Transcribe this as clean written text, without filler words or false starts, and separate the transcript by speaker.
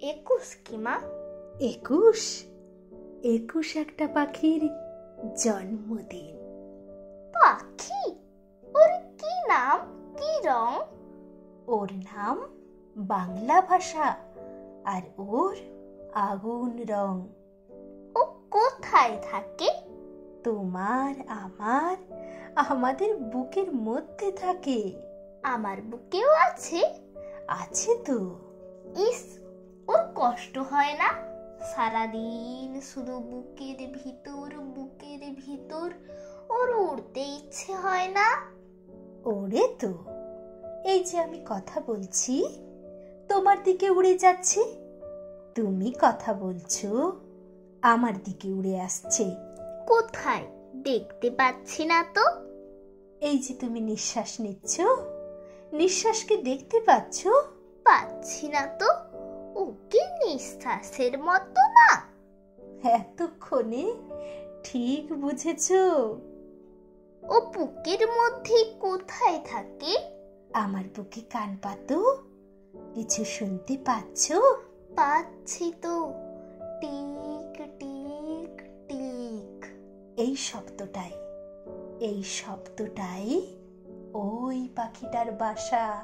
Speaker 1: 21 কি মা?
Speaker 2: 21? 21 একটা পাখির জন্মদিন।
Speaker 1: পাখি? ওর কি নাম, কি রং?
Speaker 2: ওর নাম বাংলা ভাষা, আর ওর আগুন রং।
Speaker 1: ও কোথায় থাকে?
Speaker 2: তোমার, আমার, আমাদের বুকের মধ্যে থাকে।
Speaker 1: আমার বুকেও আছে?
Speaker 2: আছে তো।
Speaker 1: ইস, ওর কষ্ট হয় না? সারাদিন শুধু বুকের ভিতর ওর উড়তে ইচ্ছে হয় না?
Speaker 2: ওরে তো, এই যে আমি কথা বলছি তোমার দিকে উড়ে যাচ্ছে, তুমি কথা বলছো আমার দিকে উড়ে আসছে।
Speaker 1: কোথায়? দেখতে পাচ্ছি না তো।
Speaker 2: এই যে তুমি নিঃশ্বাস নিচ্ছ, নিঃশ্বাসকে দেখতে পাচ্ছ?
Speaker 1: পাচ্ছি না তো। ও কি নিঃশ্বাসের মতো না?
Speaker 2: এতক্ষণে ঠিক বুঝেছো।
Speaker 1: ও বুকের মধ্যে কোথায় থাকে?
Speaker 2: আমার বুকে কান পাতো, কিছু শুনতে পাচ্ছ?
Speaker 1: পাচ্ছি তো, টিক টিক টিক।
Speaker 2: এই শব্দটাই ওই পাখিটার বাসা।